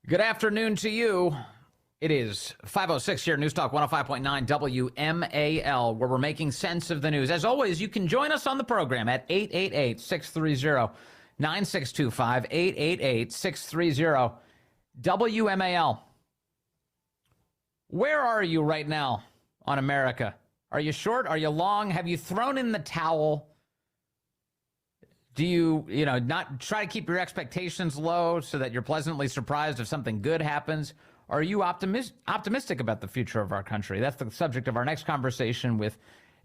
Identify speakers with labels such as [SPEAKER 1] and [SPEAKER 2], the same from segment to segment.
[SPEAKER 1] Good afternoon to you. It is 5:06 here, News Talk 105.9 WMAL, where we're making sense of the news. As always, you can join us on the program at 888-630-9625, 888-630-WMAL. Where are you right now on America? Are you short? Are you long? Have you thrown in the towel? Do you not try to keep your expectations low so that you're pleasantly surprised if something good happens? Are you optimistic about the future of our country? That's the subject of our next conversation with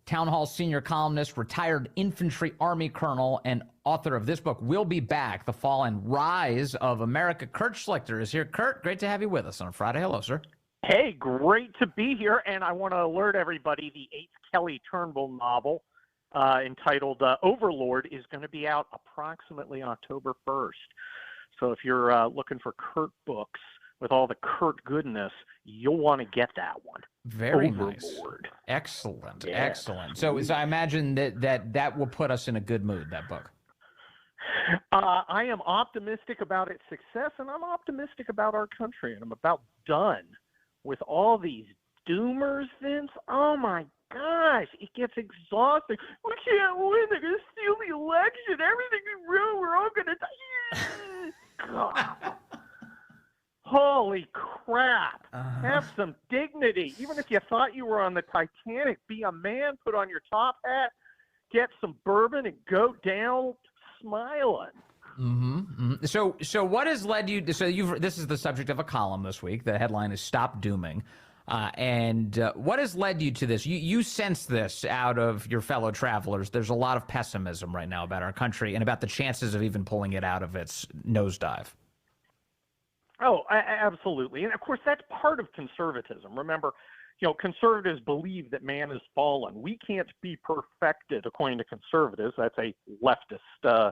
[SPEAKER 1] Townhall Senior columnist, retired infantry Army colonel, and author of this book, We'll Be Back, The Fall and Rise of America. Kurt Schlichter is here. Kurt, great to have you with us on a Friday. Hello, sir.
[SPEAKER 2] Hey, great to be here. And I want to alert everybody, the 8th Kelly Turnbull novel, entitled Overlord, is going to be out approximately October 1st. So if you're looking for Kurt books with all the Kurt goodness, you'll want to get that one.
[SPEAKER 1] Very
[SPEAKER 2] Overlord.
[SPEAKER 1] Nice. Excellent.
[SPEAKER 2] Yeah.
[SPEAKER 1] Excellent. So I imagine that will put us in a good mood, that book.
[SPEAKER 2] I am optimistic about its success, and I'm optimistic about our country, and I'm about done with all these doomers, Vince. Oh, my gosh, it gets exhausting. We can't win. They're going to steal the election. Everything is ruined. We're all going to die. God. Holy crap. Have some dignity. Even if you thought you were on the Titanic, be a man, put on your top hat, get some bourbon, and go down smiling.
[SPEAKER 1] Mm-hmm. Mm-hmm. So what has led you to, this is the subject of a column this week. The headline is Stop Dooming. What has led you to this? You sense this out of your fellow travelers. There's a lot of pessimism right now about our country and about the chances of even pulling it out of its nosedive.
[SPEAKER 2] Oh, absolutely. And of course, that's part of conservatism. Remember, conservatives believe that man is fallen. We can't be perfected, according to conservatives. That's a leftist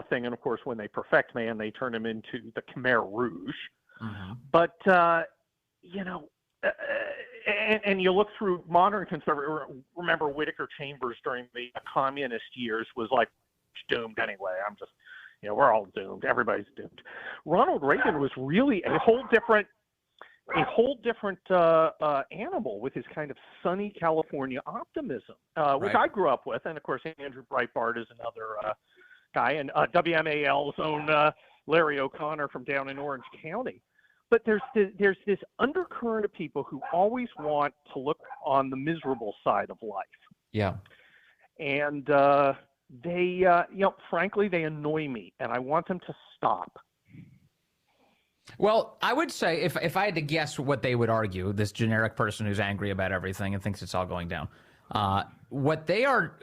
[SPEAKER 2] thing. And of course, when they perfect man, they turn him into the Khmer Rouge. Mm-hmm. But, and you look through modern conservative, remember Whittaker Chambers during the communist years was like doomed anyway. We're all doomed. Everybody's doomed. Ronald Reagan was really a whole different animal with his kind of sunny California optimism, which I grew up with. And of course, Andrew Breitbart is another guy, and WMAL's own Larry O'Connor from down in Orange County. But there's this undercurrent of people who always want to look on the miserable side of life.
[SPEAKER 1] Yeah.
[SPEAKER 2] And they, frankly, they annoy me, and I want them to stop.
[SPEAKER 1] Well, I would say if I had to guess what they would argue, this generic person who's angry about everything and thinks it's all going down, what they are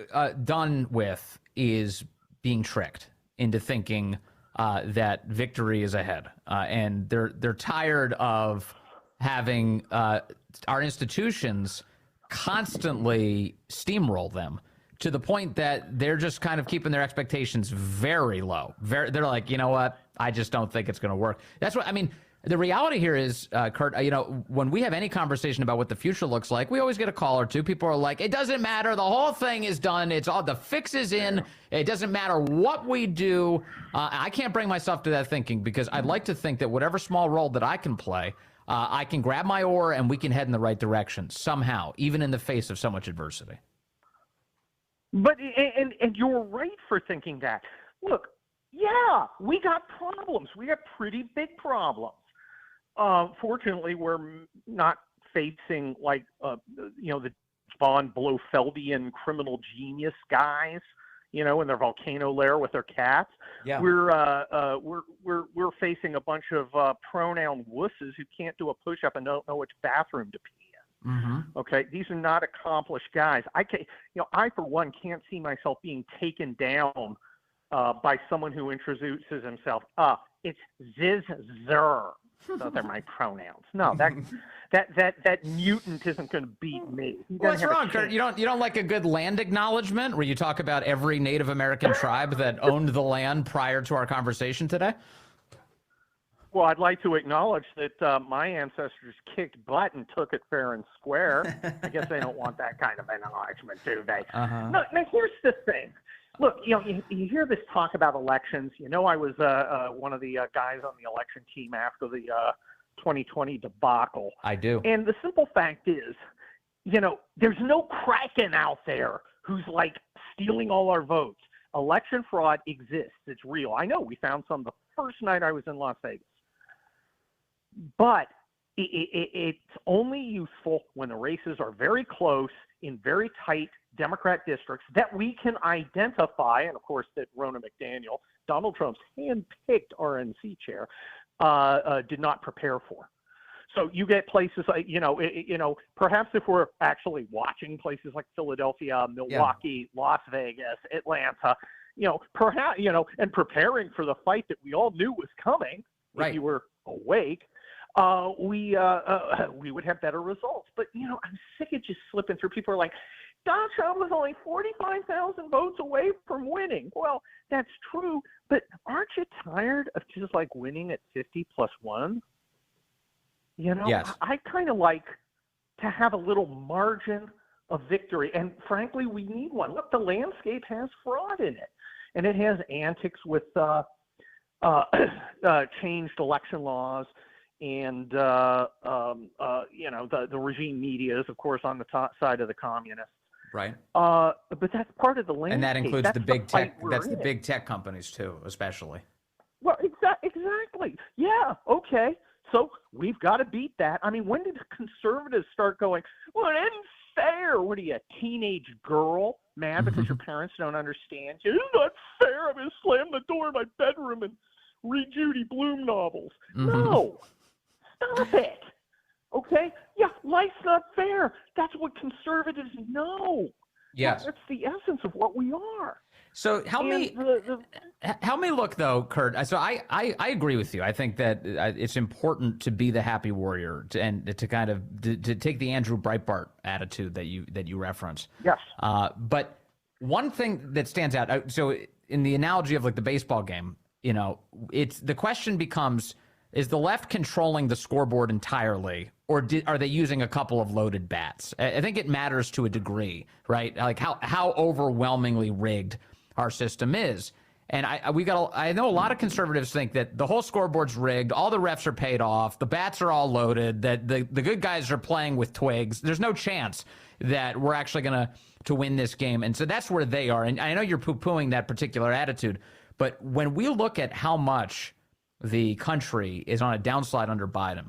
[SPEAKER 1] done with is being tricked into thinking that victory is ahead, and they're tired of having our institutions constantly steamroll them to the point that they're just kind of keeping their expectations very low. They're like, you know what? I just don't think it's going to work. That's what I mean. The reality here is, Kurt, when we have any conversation about what the future looks like, we always get a call or two. People are like, it doesn't matter. The whole thing is done. It's all, the fix is in. It doesn't matter what we do. I can't bring myself to that thinking, because I'd like to think that whatever small role that I can play, I can grab my oar and we can head in the right direction somehow, even in the face of so much adversity.
[SPEAKER 2] But, and you're right for thinking that. Look, yeah, we got problems. We got pretty big problems. Fortunately, we're not facing the von Blofeldian criminal genius guys, in their volcano lair with their cats. Yeah. We're facing a bunch of pronoun wusses who can't do a push-up and don't know which bathroom to pee in. Mm-hmm. Okay, these are not accomplished guys. I for one can't see myself being taken down by someone who introduces himself. It's Ziz Zer. Those are my pronouns. No, that mutant isn't going to beat me.
[SPEAKER 1] What's wrong, Kurt? You don't like a good land acknowledgement where you talk about every Native American tribe that owned the land prior to our conversation today?
[SPEAKER 2] Well, I'd like to acknowledge that my ancestors kicked butt and took it fair and square. I guess they don't want that kind of acknowledgement, do they? Uh-huh. No, now, here's the thing. Look, you hear this talk about elections. I was one of the guys on the election team after the 2020 debacle.
[SPEAKER 1] I do.
[SPEAKER 2] And the simple fact is, there's no Kraken out there who's like stealing all our votes. Election fraud exists. It's real. I know we found some the first night I was in Las Vegas. But it's only useful when the races are very close in very tight Democrat districts that we can identify, and of course that Ronna McDaniel, Donald Trump's hand-picked RNC chair, did not prepare for. So you get places like, perhaps if we're actually watching places like Philadelphia, Milwaukee, Las Vegas, Atlanta, perhaps, and preparing for the fight that we all knew was coming, if you were awake, we would have better results. But, I'm sick of just slipping through. People are like, Donald Trump was only 45,000 votes away from winning. Well, that's true, but aren't you tired of just like winning at 50 plus 1?
[SPEAKER 1] Yes.
[SPEAKER 2] I kind of like to have a little margin of victory, and frankly, we need one. Look, the landscape has fraud in it, and it has antics with changed election laws. And, the regime media is, of course, on the top side of the communists.
[SPEAKER 1] Right.
[SPEAKER 2] But that's part of the landscape.
[SPEAKER 1] And that includes the big tech. That's the
[SPEAKER 2] in.
[SPEAKER 1] big tech companies, too, especially.
[SPEAKER 2] Well, exactly. Yeah. Okay. So we've got to beat that. I mean, when did the conservatives start going, well, it isn't fair? What are you, a teenage girl mad because your parents don't understand you? It's not fair. I'm going to slam the door in my bedroom and read Judy Blume novels. No. Stop it. Okay? Yeah, life's not fair. That's what conservatives know.
[SPEAKER 1] Yes.
[SPEAKER 2] That's the essence of what we are.
[SPEAKER 1] So help me look, though, Kurt. So I agree with you. I think that it's important to be the happy warrior and to kind of to take the Andrew Breitbart attitude that you reference.
[SPEAKER 2] Yes.
[SPEAKER 1] But one thing that stands out, so in the analogy of like the baseball game, it's the question becomes, is the left controlling the scoreboard entirely, or are they using a couple of loaded bats? I think it matters to a degree, right? Like how overwhelmingly rigged our system is. And I know a lot of conservatives think that the whole scoreboard's rigged, all the refs are paid off, the bats are all loaded, that the good guys are playing with twigs. There's no chance that we're actually going to win this game. And so that's where they are. And I know you're poo-pooing that particular attitude, but when we look at how much the country is on a downslide under Biden,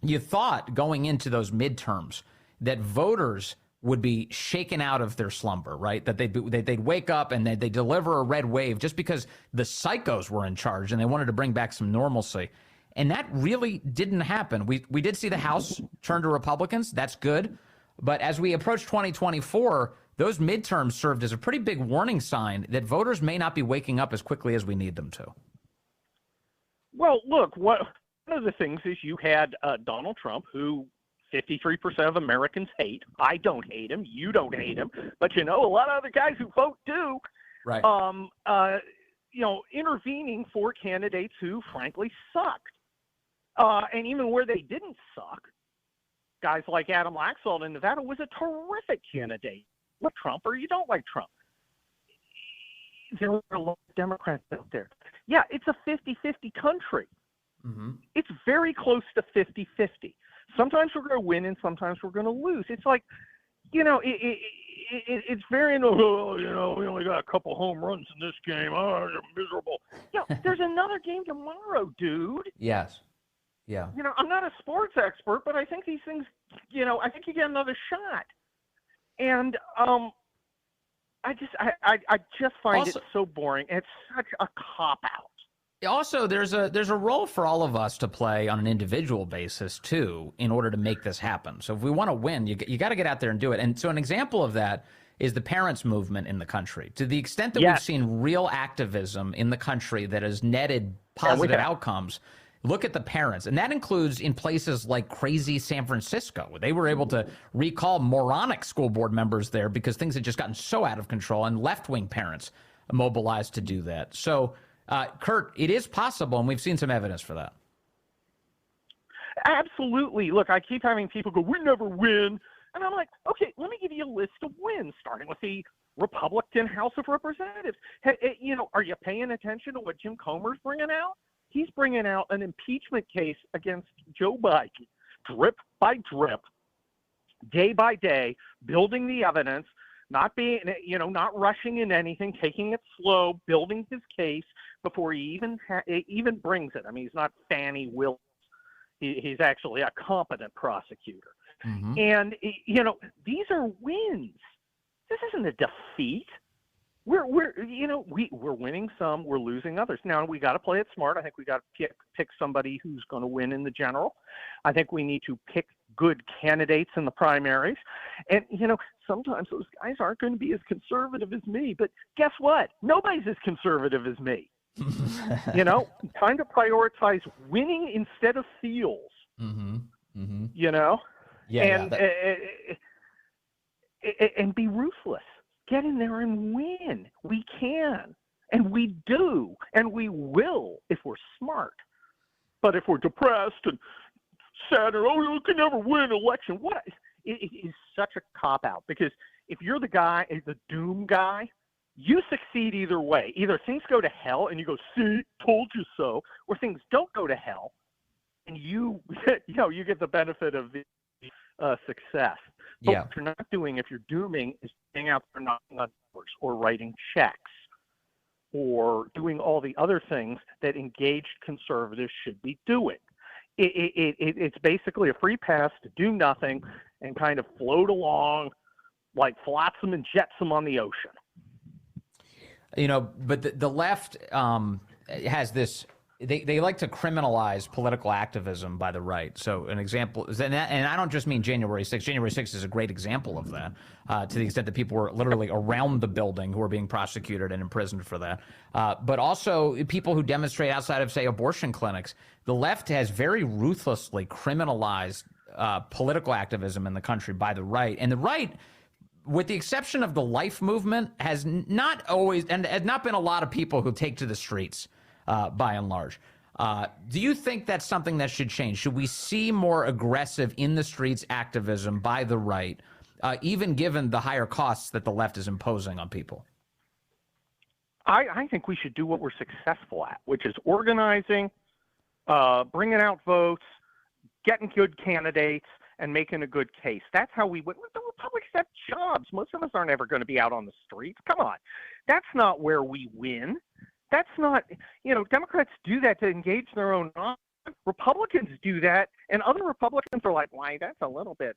[SPEAKER 1] you thought going into those midterms that voters would be shaken out of their slumber, right? That they'd wake up and they'd deliver a red wave just because the psychos were in charge and they wanted to bring back some normalcy. And that really didn't happen. We did see the House turn to Republicans. That's good. But as we approach 2024, those midterms served as a pretty big warning sign that voters may not be waking up as quickly as we need them to.
[SPEAKER 2] Well, look, one of the things is you had Donald Trump, who 53% of Americans hate. I don't hate him. You don't hate him. But, a lot of other guys who vote do.
[SPEAKER 1] Right.
[SPEAKER 2] Intervening for candidates who, frankly, sucked. And even where they didn't suck, guys like Adam Laxalt in Nevada was a terrific candidate. Like Trump or you don't like Trump. There were a lot of Democrats out there. Yeah, it's a 50-50 country. Mm-hmm. It's very close to 50-50. Sometimes we're going to win and sometimes we're going to lose. It's like, it's very, we only got a couple home runs in this game. Oh, they're miserable. There's another game tomorrow, dude.
[SPEAKER 1] Yes. Yeah.
[SPEAKER 2] I'm not a sports expert, but I think these things, I think you get another shot. And I just find it so boring. It's such a cop-out.
[SPEAKER 1] Also, there's a role for all of us to play on an individual basis, too, in order to make this happen. So if we want to win, you got to get out there and do it. And so an example of that is the parents' movement in the country. To the extent that we've seen real activism in the country that has netted positive outcomes, look at the parents. And that includes in places like crazy San Francisco. They were able to recall moronic school board members there because things had just gotten so out of control, and left-wing parents mobilized to do that. So, Kurt, it is possible, and we've seen some evidence for that.
[SPEAKER 2] Absolutely. Look, I keep having people go, we never win. And I'm like, okay, let me give you a list of wins, starting with the Republican House of Representatives. You know, are you paying attention to what Jim Comer's bringing out? He's bringing out an impeachment case against Joe Biden, drip by drip, day by day, building the evidence, not being, you know, not rushing in anything, taking it slow, building his case before he even brings it. I mean, he's not Fani Willis. He's actually a competent prosecutor.
[SPEAKER 1] Mm-hmm.
[SPEAKER 2] And, you know, these are wins. This isn't a defeat. We're winning some, we're losing others. Now we got to play it smart. I think we got to pick somebody who's going to win in the general. I think we need to pick good candidates in the primaries. And, you know, sometimes those guys aren't going to be as conservative as me, but guess what? Nobody's as conservative as me. You know, time to prioritize winning instead of feels.
[SPEAKER 1] Mm-hmm. Mm-hmm.
[SPEAKER 2] You know?
[SPEAKER 1] Yeah.
[SPEAKER 2] And be ruthless. Get in there and win. We can, and we do, and we will if we're smart. But if we're depressed and sad and, oh, you can never win an election, what? It is such a cop-out, because if you're the guy, the doom guy, you succeed either way. Either things go to hell and you go, see, told you so, or things don't go to hell and you get the benefit of the success. But what you're not doing if you're dooming is staying out there knocking on doors or writing checks or doing all the other things that engaged conservatives should be doing. It's basically a free pass to do nothing and kind of float along like flotsam and jetsam on the ocean.
[SPEAKER 1] You know, but the left has this. They like to criminalize political activism by the right. So an example is, and I don't just mean January 6th. January 6th is a great example of that, to the extent that people were literally around the building who were being prosecuted and imprisoned for that. But also people who demonstrate outside of, say, abortion clinics. The left has very ruthlessly criminalized political activism in the country by the right. And the right, with the exception of the life movement, has not always, and has not been a lot of people who take to the streets. By and large. Do you think that's something that should change? Should we see more aggressive in the streets activism by the right, even given the higher costs that the left is imposing on people?
[SPEAKER 2] I think we should do what we're successful at, which is organizing, bringing out votes, getting good candidates, and making a good case. That's how we win. The Republicans have jobs. Most of us aren't ever going to be out on the streets. Come on. That's not where we win. That's not, you know, Democrats do that to engage their own. Republicans do that, and other Republicans are like, why, that's a little bit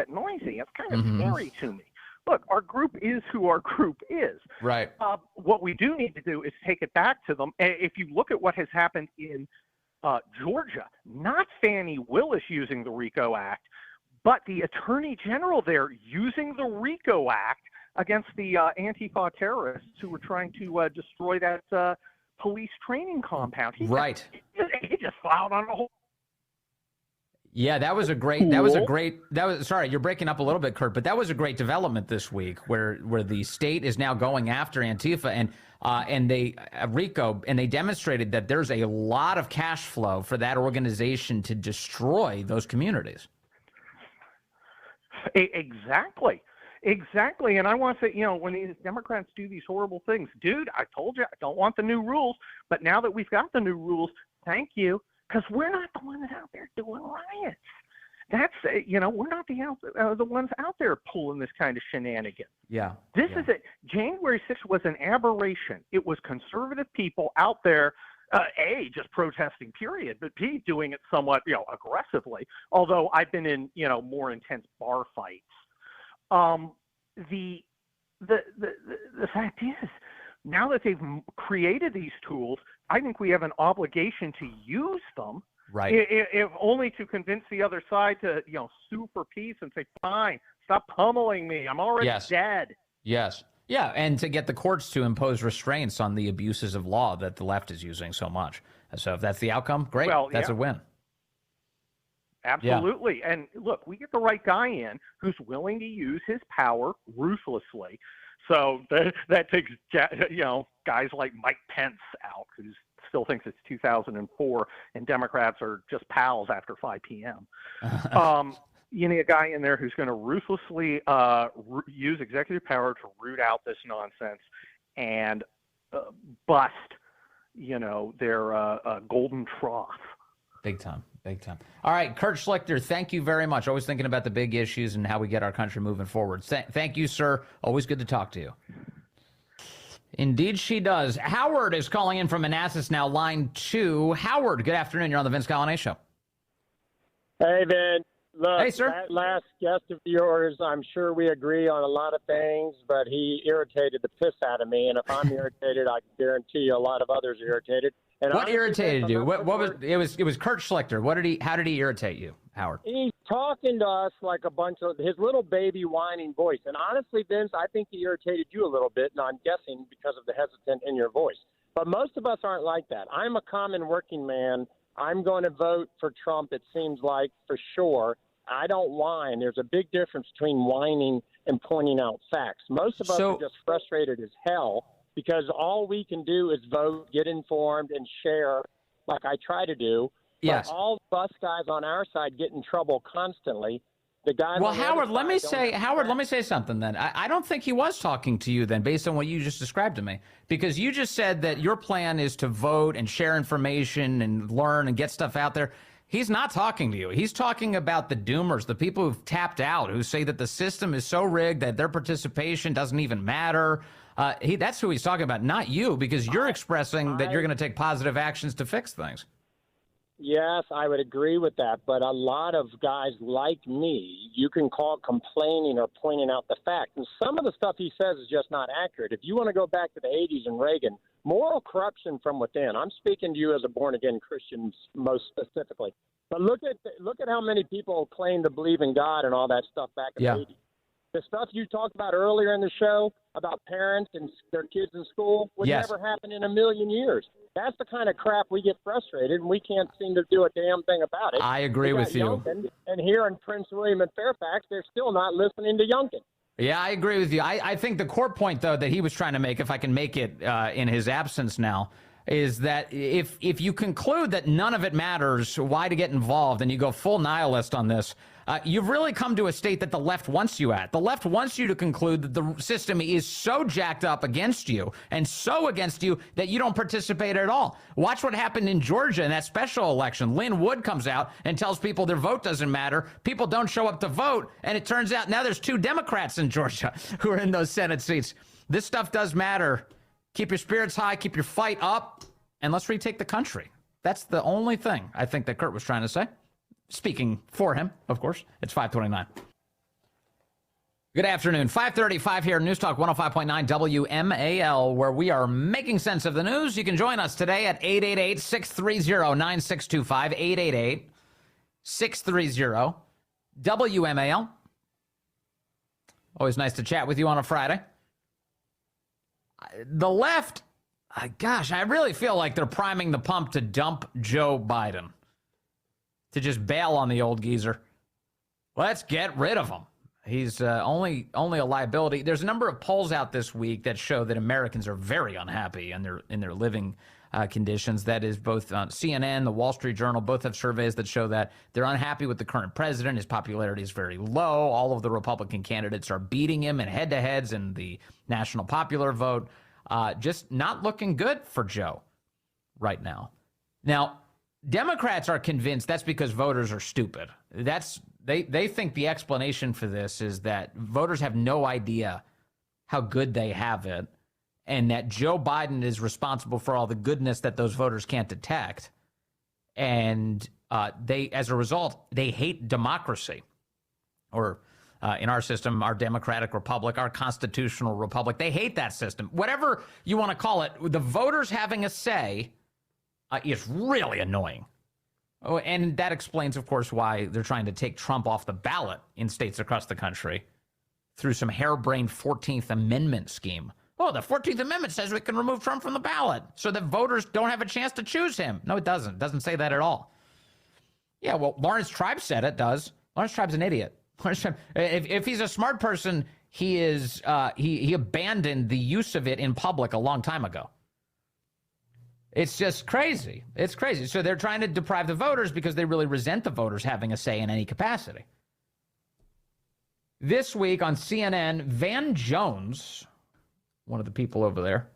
[SPEAKER 2] noisy. It's kind of scary to me. Look, our group is who our group is.
[SPEAKER 1] Right.
[SPEAKER 2] What we do need to do is take it back to them. If you look at what has happened in Georgia, not Fani Willis using the RICO Act, but the Attorney General there using the RICO Act against the Antifa terrorists who were trying to destroy that police training compound. He just filed on a whole.
[SPEAKER 1] Yeah, sorry, you're breaking up a little bit, Kurt, but that was a great development this week where the state is now going after Antifa and they RICO, and they demonstrated that there's a lot of cash flow for that organization to destroy those communities. Exactly. And I want to say, you know, when these Democrats do these horrible things, dude, I told you I don't want the new rules. But now that we've got the new rules, thank you, because we're not the ones out there doing riots. That's, you know, we're not the ones out there pulling this kind of shenanigans. Yeah.
[SPEAKER 2] This is it. January 6th was an aberration. It was conservative people out there, A, just protesting, period, but B, doing it somewhat, you know, aggressively. Although I've been in, you know, more intense bar fights. The fact is, now that they've created these tools, I think we have an obligation to use them.
[SPEAKER 1] Right.
[SPEAKER 2] If only to convince the other side to, you know, sue for peace and say, fine, stop pummeling me. I'm already dead.
[SPEAKER 1] Yes. Yeah, and to get the courts to impose restraints on the abuses of law that the left is using so much. So if that's the outcome, great. Well, that's a win.
[SPEAKER 2] Absolutely. Yeah. And look, we get the right guy in who's willing to use his power ruthlessly. So that takes, you know, guys like Mike Pence out, who still thinks it's 2004 and Democrats are just pals after 5 p.m. you need a guy in there who's going to ruthlessly use executive power to root out this nonsense and bust, their golden trough.
[SPEAKER 1] Big time, big time. All right, Kurt Schlichter, thank you very much. Always thinking about the big issues and how we get our country moving forward. Thank you, sir. Always good to talk to you. Indeed, she does. Howard is calling in from Manassas now, line 2. Howard, good afternoon. You're on the Vince Coglianese Show.
[SPEAKER 3] Hey, Vince. Look,
[SPEAKER 1] hey, sir.
[SPEAKER 3] That last guest of yours, I'm sure we agree on a lot of things, but he irritated the piss out of me. And if I'm irritated, I can guarantee you a lot of others are irritated. And
[SPEAKER 1] what irritated you? What was it? Was Kurt Schlichter? How did he irritate you, Howard?
[SPEAKER 3] He's talking to us like a bunch of his little baby whining voice. And honestly, Vince, I think he irritated you a little bit, and I'm guessing because of the hesitant in your voice. But most of us aren't like that. I'm a common working man. I'm going to vote for Trump, it seems like, for sure. I don't whine. There's a big difference between whining and pointing out facts. Most of us are just frustrated as hell because all we can do is vote, get informed, and share like I try to do.
[SPEAKER 1] Yes.
[SPEAKER 3] But all of us guys on our side get in trouble constantly. The guys
[SPEAKER 1] well, Howard, let me say something then. I don't think he was talking to you then based on what you just described to me, because you just said that your plan is to vote and share information and learn and get stuff out there. He's not talking to you. He's talking about the doomers, the people who've tapped out, who say that the system is so rigged that their participation doesn't even matter. That's who he's talking about, not you, because you're expressing that you're going to take positive actions to fix things.
[SPEAKER 3] Yes, I would agree with that. But a lot of guys like me, you can call complaining or pointing out the fact. And some of the stuff he says is just not accurate. If you want to go back to the 80s and Reagan, moral corruption from within. I'm speaking to you as a born-again Christian most specifically. But look at how many people claim to believe in God and all that stuff back in the 80s. The stuff you talked about earlier in the show about parents and their kids in school would never happen in a million years. That's the kind of crap we get frustrated, and we can't seem to do a damn thing about it.
[SPEAKER 1] I agree with you.
[SPEAKER 3] And here in Prince William and Fairfax, they're still not listening to Youngkin.
[SPEAKER 1] Yeah, I agree with you. I think the core point, though, that he was trying to make, if I can make it in his absence now, is that if you conclude that none of it matters, why to get involved, and you go full nihilist on this, you've really come to a state that the left wants you at. The left wants you to conclude that the system is so jacked up against you and so against you that you don't participate at all. Watch what happened in Georgia in that special election. Lynn Wood comes out and tells people their vote doesn't matter. People don't show up to vote, and it turns out now there's 2 Democrats in Georgia who are in those Senate seats. This stuff does matter. Keep your spirits high, keep your fight up, and let's retake the country. That's the only thing I think that Kurt was trying to say. Speaking for him, of course. It's 5:29. Good afternoon. 5:35 here, News Talk 105.9 WMAL, where we are making sense of the news. You can join us today at 888-630-9625, 888-630-WMAL. Always nice to chat with you on a Friday. The left, gosh, I really feel like they're priming the pump to dump Joe Biden, to just bail on the old geezer. Let's get rid of him. He's only a liability. There's a number of polls out this week that show that Americans are very unhappy in their living conditions. That is both CNN, the Wall Street Journal, both have surveys that show that they're unhappy with the current president. His popularity is very low. All of the Republican candidates are beating him in head-to-heads in the national popular vote. Just not looking good for Joe right now. Now, Democrats are convinced that's because voters are stupid. They think the explanation for this is that voters have no idea how good they have it, and that Joe Biden is responsible for all the goodness that those voters can't detect. And as a result, they hate democracy, or in our system, our democratic republic, our constitutional republic. They hate that system. Whatever you want to call it, the voters having a say is really annoying. Oh, and that explains, of course, why they're trying to take Trump off the ballot in states across the country through some harebrained 14th Amendment scheme. Oh, the 14th Amendment says we can remove Trump from the ballot so that voters don't have a chance to choose him. No, it doesn't. It doesn't say that at all. Yeah, well, Lawrence Tribe said it does. Lawrence Tribe's an idiot. If he's a smart person, he abandoned the use of it in public a long time ago. It's just crazy. It's crazy. So they're trying to deprive the voters because they really resent the voters having a say in any capacity. This week on CNN, Van Jones, one of the people over there,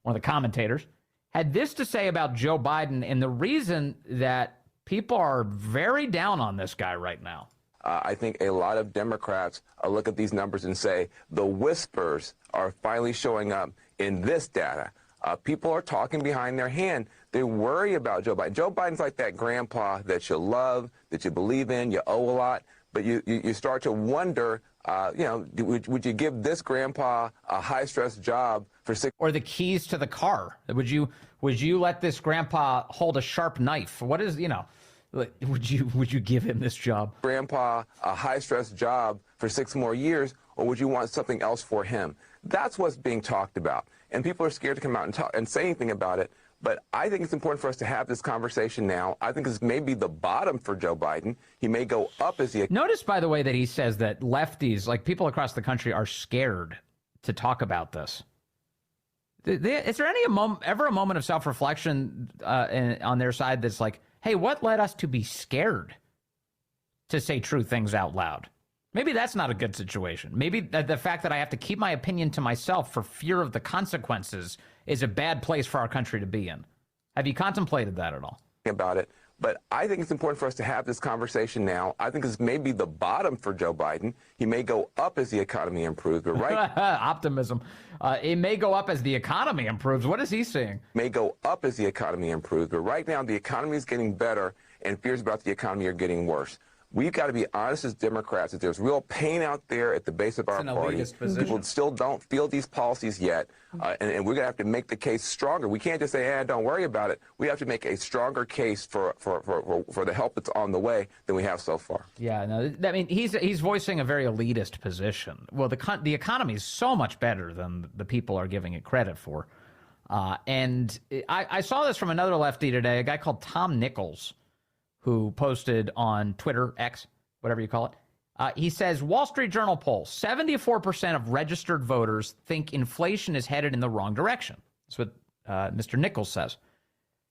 [SPEAKER 1] one of the commentators, had this to say about Joe Biden and the reason that people are very down on this guy right now.
[SPEAKER 4] I think a lot of Democrats look at these numbers and say the whispers are finally showing up in this data. People are talking behind their hand. They worry about Joe Biden. Joe Biden's like that grandpa that you love, that you believe in, you owe a lot, but you start to wonder, would you give this grandpa a high-stress job for 6
[SPEAKER 1] Or the keys to the car? Would you let this grandpa hold a sharp knife? What is, would you give him this job?
[SPEAKER 4] Grandpa a high-stress job for 6 more years, or would you want something else for him? That's what's being talked about. And people are scared to come out and talk and say anything about it. But I think it's important for us to have this conversation now. I think this may be the bottom for Joe Biden. He may go up as the...
[SPEAKER 1] Notice, by the way, that he says that lefties, like people across the country, are scared to talk about this. Is there ever a moment of self-reflection on their side that's like, hey, what led us to be scared to say true things out loud? Maybe that's not a good situation. Maybe the fact that I have to keep my opinion to myself for fear of the consequences is a bad place for our country to be in. Have you contemplated that at all?
[SPEAKER 4] About it. But I think it's important for us to have this conversation now. I think this may be the bottom for Joe Biden. He may go up as the economy improves, but right...
[SPEAKER 1] Optimism. It may go up as the economy improves. What is he saying?
[SPEAKER 4] May go up as the economy improves, but right now the economy is getting better and fears about the economy are getting worse. We've got to be honest as Democrats that there's real pain out there at the base of our party. People still don't feel these policies yet, and we're going to have to make the case stronger. We can't just say, don't worry about it. We have to make a stronger case for the help that's on the way than we have so far.
[SPEAKER 1] Yeah, no, I mean, he's voicing a very elitist position. Well, the economy is so much better than the people are giving it credit for. And I saw this from another lefty today, a guy called Tom Nichols, who posted on Twitter, X, whatever you call it. He says, Wall Street Journal poll, 74% of registered voters think inflation is headed in the wrong direction. That's what Mr. Nichols says.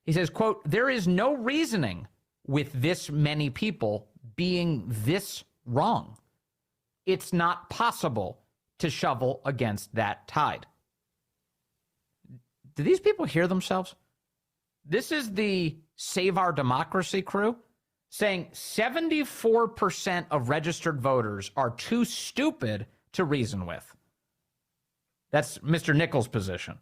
[SPEAKER 1] He says, quote, there is no reasoning with this many people being this wrong. It's not possible to shovel against that tide. Do these people hear themselves? This is the Save Our Democracy crew saying 74% of registered voters are too stupid to reason with. That's Mr. Nichols' position.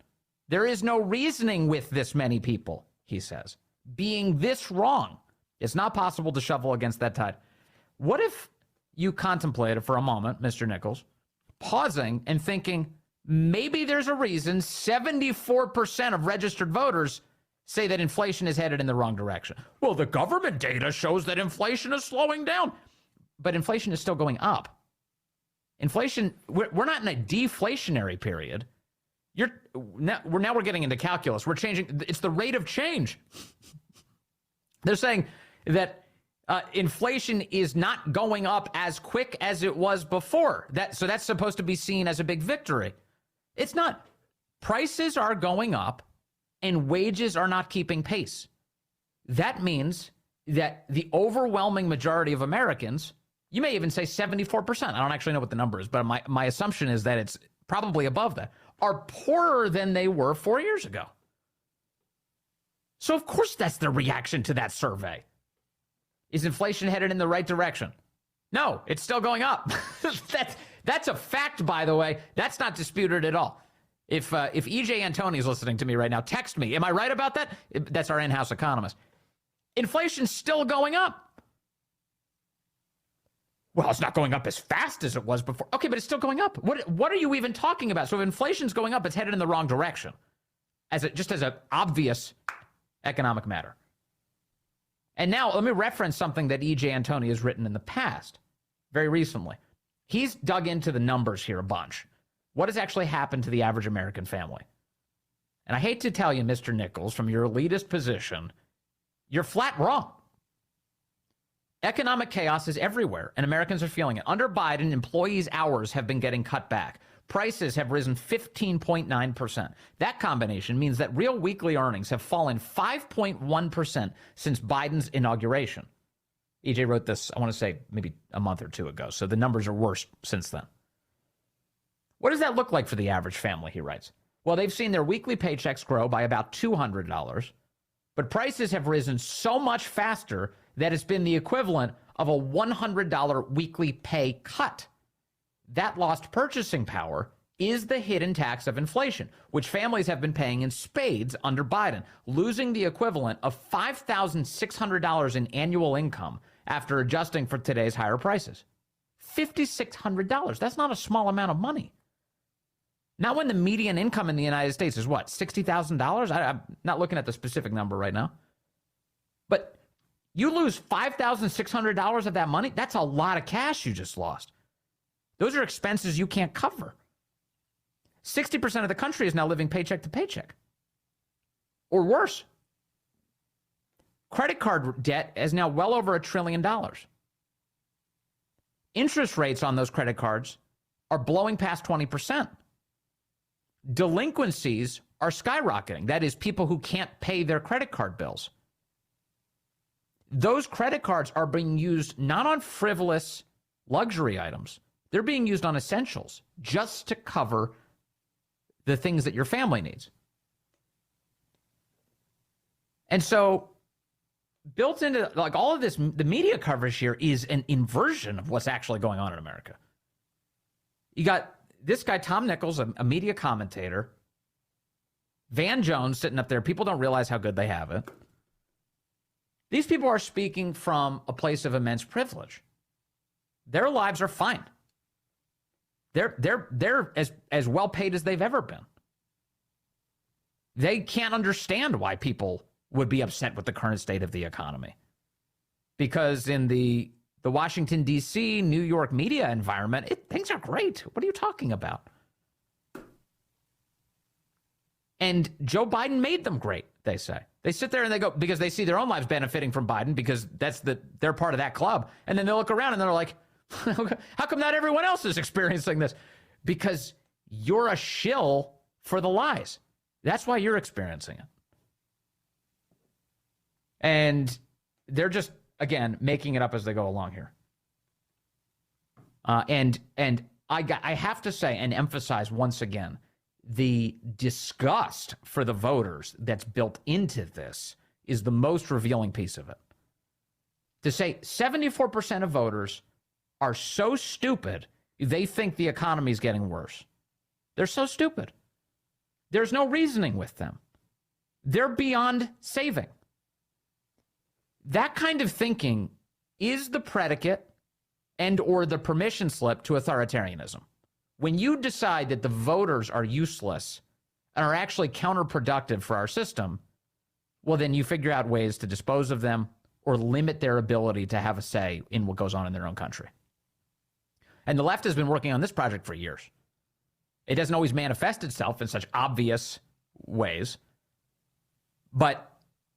[SPEAKER 1] There is no reasoning with this many people, he says, being this wrong. It's not possible to shovel against that tide. What if you contemplated for a moment, Mr. Nichols, pausing and thinking, maybe there's a reason 74% of registered voters say that inflation is headed in the wrong direction. Well, the government data shows that inflation is slowing down, but inflation is still going up. Inflation, we're not in a deflationary period. We're getting into calculus. We're changing. It's the rate of change. They're saying that inflation is not going up as quick as it was before. So that's supposed to be seen as a big victory. It's not. Prices are going up and wages are not keeping pace. That means that the overwhelming majority of Americans, you may even say 74%, I don't actually know what the number is, but my assumption is that it's probably above that, are poorer than they were 4 years ago. So of course that's the reaction to that survey. Is inflation headed in the right direction? No, it's still going up. That's a fact, by the way. That's not disputed at all. If E.J. Antoni is listening to me right now, text me. Am I right about that? That's our in-house economist. Inflation's still going up. Well, it's not going up as fast as it was before. Okay, but it's still going up. What are you even talking about? So if inflation's going up, it's headed in the wrong direction. Just as an obvious economic matter. And now let me reference something that E.J. Antoni has written in the past, very recently. He's dug into the numbers here a bunch. What has actually happened to the average American family? And I hate to tell you, Mr. Nichols, from your elitist position, you're flat wrong. Economic chaos is everywhere, and Americans are feeling it. Under Biden, employees' hours have been getting cut back. Prices have risen 15.9%. That combination means that real weekly earnings have fallen 5.1% since Biden's inauguration. EJ wrote this, I want to say, maybe a month or two ago. So the numbers are worse since then. What does that look like for the average family, he writes? Well, they've seen their weekly paychecks grow by about $200, but prices have risen so much faster that it's been the equivalent of a $100 weekly pay cut. That lost purchasing power is the hidden tax of inflation, which families have been paying in spades under Biden, losing the equivalent of $5,600 in annual income after adjusting for today's higher prices. $5,600. That's not a small amount of money. Not when the median income in the United States is what, $60,000? I'm not looking at the specific number right now. But you lose $5,600 of that money, that's a lot of cash you just lost. Those are expenses you can't cover. 60% of the country is now living paycheck to paycheck. Or worse. Credit card debt is now well over $1 trillion. Interest rates on those credit cards are blowing past 20%. Delinquencies are skyrocketing. That is, people who can't pay their credit card bills. Those credit cards are being used not on frivolous luxury items. They're being used on essentials just to cover the things that your family needs. And so built into like all of this, the media coverage here is an inversion of what's actually going on in America. You got this guy, Tom Nichols, a media commentator, Van Jones sitting up there. People don't realize how good they have it. These people are speaking from a place of immense privilege. Their lives are fine. They're as well paid as they've ever been. They can't understand why people would be upset with the current state of the economy. Because in the Washington, D.C., New York media environment, things are great. What are you talking about? And Joe Biden made them great, they say. They sit there and they go, because they see their own lives benefiting from Biden, because they're part of that club. And then they look around and they're like, how come not everyone else is experiencing this? Because you're a shill for the lies. That's why you're experiencing it. And they're just, again, making it up as they go along here. And I have to say and emphasize once again, the disgust for the voters that's built into this is the most revealing piece of it. To say 74% of voters are so stupid, they think the economy is getting worse. They're so stupid. There's no reasoning with them. They're beyond saving. That kind of thinking is the predicate and or the permission slip to authoritarianism. When you decide that the voters are useless and are actually counterproductive for our system, well, then you figure out ways to dispose of them or limit their ability to have a say in what goes on in their own country. And the left has been working on this project for years. It doesn't always manifest itself in such obvious ways, but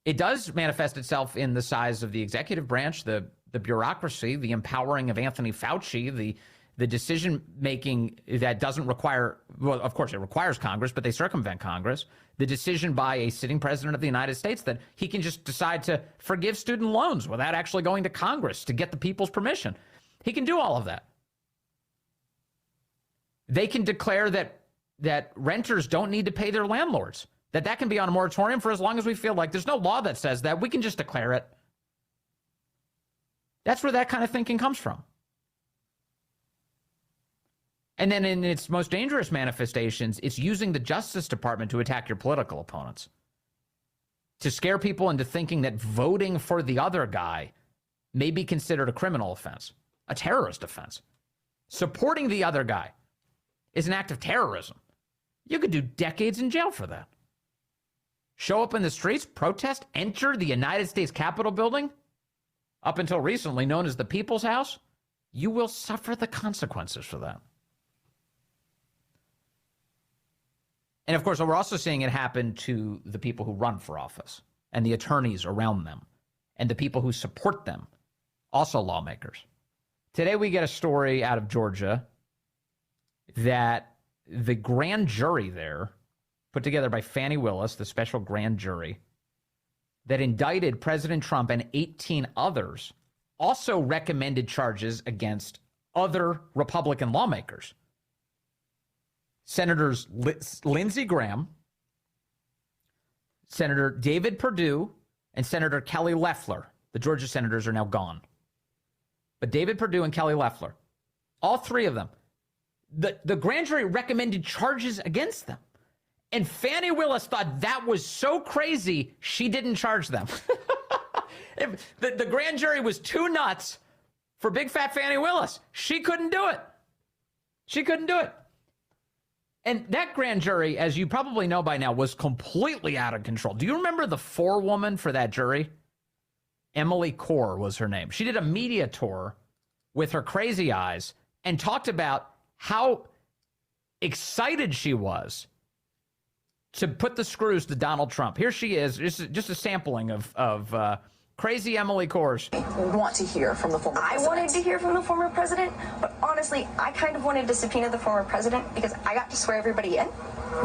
[SPEAKER 1] it does manifest itself in the size of the executive branch, the bureaucracy, the empowering of Anthony Fauci, the decision-making that doesn't require, well, of course, it requires Congress, but they circumvent Congress. The decision by a sitting president of the United States that he can just decide to forgive student loans without actually going to Congress to get the people's permission. He can do all of that. They can declare that renters don't need to pay their landlords, that can be on a moratorium for as long as we feel like. There's no law that says that. We can just declare it. That's where that kind of thinking comes from. And then in its most dangerous manifestations, it's using the Justice Department to attack your political opponents, to scare people into thinking that voting for the other guy may be considered a criminal offense, a terrorist offense. Supporting the other guy is an act of terrorism. You could do decades in jail for that. Show up in the streets, protest, enter the United States Capitol building, up until recently known as the People's House, you will suffer the consequences for that. And of course, we're also seeing it happen to the people who run for office and the attorneys around them and the people who support them, also lawmakers. Today, we get a story out of Georgia that the grand jury there, put together by Fani Willis, the special grand jury, that indicted President Trump and 18 others also recommended charges against other Republican lawmakers. Senators Lindsey Graham, Senator David Perdue, and Senator Kelly Loeffler. The Georgia senators are now gone. But David Perdue and Kelly Loeffler, all three of them, the grand jury recommended charges against them. And Fani Willis thought that was so crazy, she didn't charge them. The grand jury was too nuts for big fat Fani Willis. She couldn't do it. She couldn't do it. And that grand jury, as you probably know by now, was completely out of control. Do you remember the forewoman for that jury? Emily Corr was her name. She did a media tour with her crazy eyes and talked about how excited she was to put the screws to Donald Trump. Here she is, just a sampling of crazy Emily Corr's.
[SPEAKER 5] Want to hear from the former president. I wanted to hear from the former president, but honestly, I kind of wanted to subpoena the former president because I got to swear everybody in.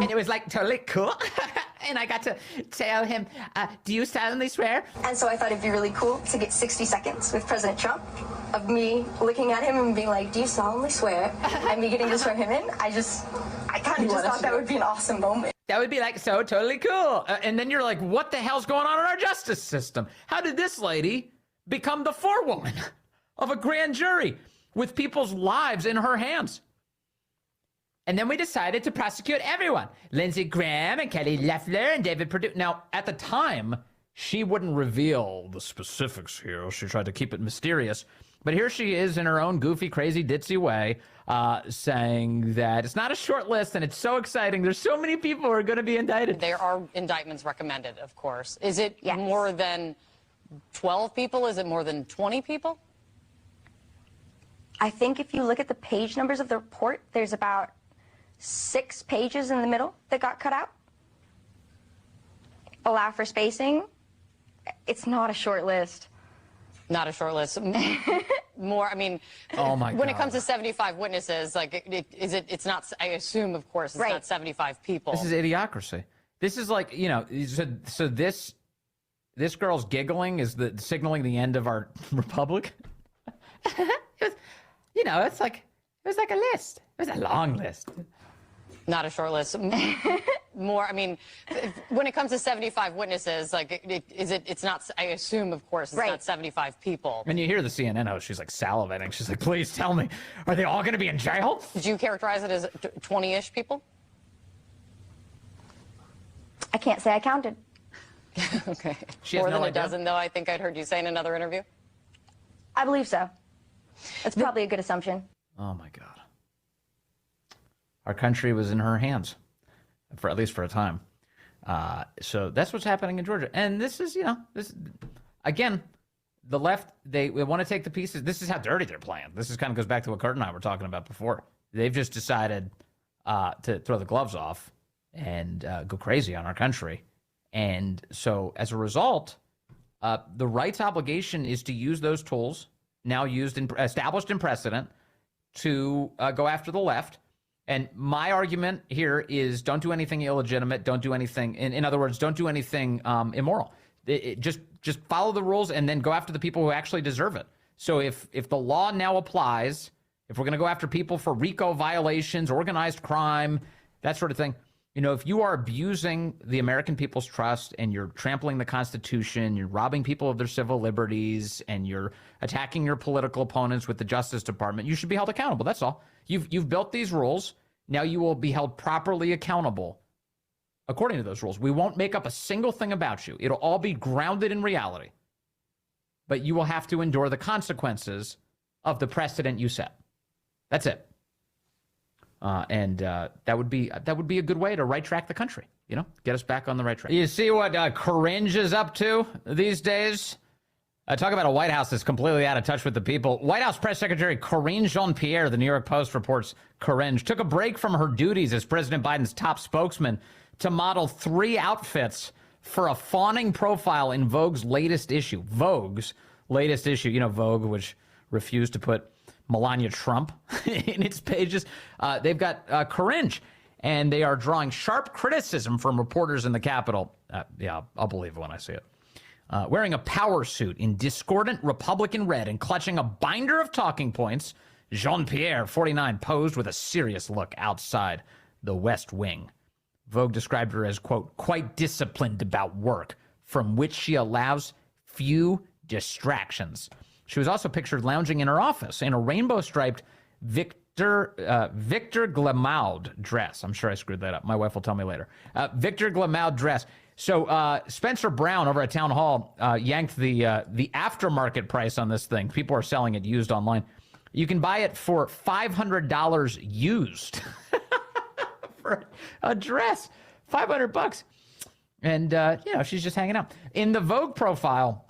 [SPEAKER 1] And it was like totally cool. And I got to tell him, do you solemnly swear?
[SPEAKER 5] And so I thought it'd be really cool to get 60 seconds with President Trump of me looking at him and being like, do you solemnly swear? And me getting to swear him in. I kind of just thought that would be an awesome moment.
[SPEAKER 1] That would be like so totally cool. And then you're like, what the hell's going on in our justice system? How did this lady become the forewoman of a grand jury with people's lives in her hands? And then we decided to prosecute everyone. Lindsey Graham and Kelly Loeffler and David Perdue. Now, at the time, she wouldn't reveal the specifics here. She tried to keep it mysterious. But here she is in her own goofy, crazy, ditzy way, saying that it's not a short list and it's so exciting. There's so many people who are going to be indicted.
[SPEAKER 6] There are indictments recommended, of course. Is it more than 12 people? Is it more than 20 people?
[SPEAKER 5] I think if you look at the page numbers of the report, there's about 6 pages in the middle that got cut out. Allow for spacing. It's not a short list.
[SPEAKER 6] Not a short list. More, I mean,
[SPEAKER 1] oh my God.
[SPEAKER 6] When it comes to 75 witnesses, like, it's not, I assume, of course, it's not 75 people.
[SPEAKER 1] This is idiocracy. This is like, you know, so this girl's giggling is signaling the end of our republic. You know, it was like a list. It was a long list.
[SPEAKER 6] Not a short list. More, I mean, when it comes to 75 witnesses, like, it's not, I assume, of course, it's not 75 people.
[SPEAKER 1] And you hear the CNN host, she's like salivating. She's like, please tell me, are they all going to be in jail?
[SPEAKER 6] Did you characterize it as 20-ish people?
[SPEAKER 5] I can't say I counted.
[SPEAKER 6] Okay.
[SPEAKER 1] She has
[SPEAKER 6] More
[SPEAKER 1] no
[SPEAKER 6] than
[SPEAKER 1] idea?
[SPEAKER 6] a dozen, though, I think I'd heard you say in another interview.
[SPEAKER 5] I believe so. That's probably a good assumption.
[SPEAKER 1] Oh my God. Our country was in her hands, for at least for a time. So that's what's happening in Georgia. And this is, you know, again, the left, they want to take the pieces. This is how dirty they're playing. This is kind of goes back to what Kurt and I were talking about before. They've just decided to throw the gloves off and go crazy on our country. And so as a result, the right's obligation is to use those tools now established in precedent to go after the left. And my argument here is don't do anything illegitimate. Don't do anything. In other words, don't do anything immoral. Just follow the rules and then go after the people who actually deserve it. So if the law now applies, if we're going to go after people for RICO violations, organized crime, that sort of thing, you know, if you are abusing the American people's trust and you're trampling the Constitution, you're robbing people of their civil liberties, and you're attacking your political opponents with the Justice Department, you should be held accountable. That's all. You've built these rules. Now you will be held properly accountable according to those rules. We won't make up a single thing about you. It'll all be grounded in reality. But you will have to endure the consequences of the precedent you set. That's it. And that would be a good way to right track the country, you know, get us back on the right track. You see what Coringe is up to these days? Talk about a White House that's completely out of touch with the people. White House Press Secretary Karine Jean-Pierre, the New York Post reports, Coringe took a break from her duties as President Biden's top spokesman to model 3 outfits for a fawning profile in Vogue's latest issue. Vogue's latest issue, you know, Vogue, which refused to put Melania Trump in its pages. They've got Coringe, and they are drawing sharp criticism from reporters in the Capitol. Yeah, I'll believe it when I see it. Wearing a power suit in discordant Republican red and clutching a binder of talking points, Jean-Pierre, 49, posed with a serious look outside the West Wing. Vogue described her as, quote, quite disciplined about work, from which she allows few distractions. She was also pictured lounging in her office in a rainbow-striped Victor Glamaud dress. I'm sure I screwed that up. My wife will tell me later. Victor Glamaud dress. So Spencer Brown over at Town Hall yanked the aftermarket price on this thing. People are selling it used online. You can buy it for $500 used for a dress. $500. And, she's just hanging out. In the Vogue profile,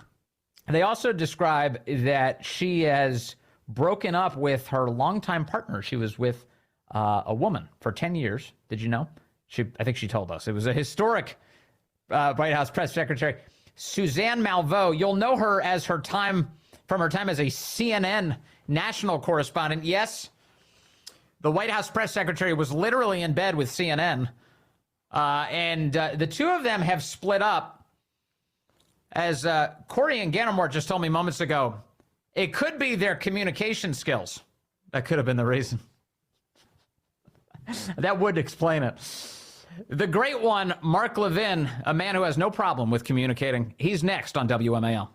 [SPEAKER 1] they also describe that she has broken up with her longtime partner. She was with a woman for 10 years. Did you know? I think she told us. It was a historic White House press secretary. Suzanne Malveaux, you'll know her as from her time as a CNN national correspondent. Yes, the White House press secretary was literally in bed with CNN. And the two of them have split up. As Corey and Ganamort just told me moments ago, it could be their communication skills. That could have been the reason. That would explain it. The great one, Mark Levin, a man who has no problem with communicating. He's next on WMAL.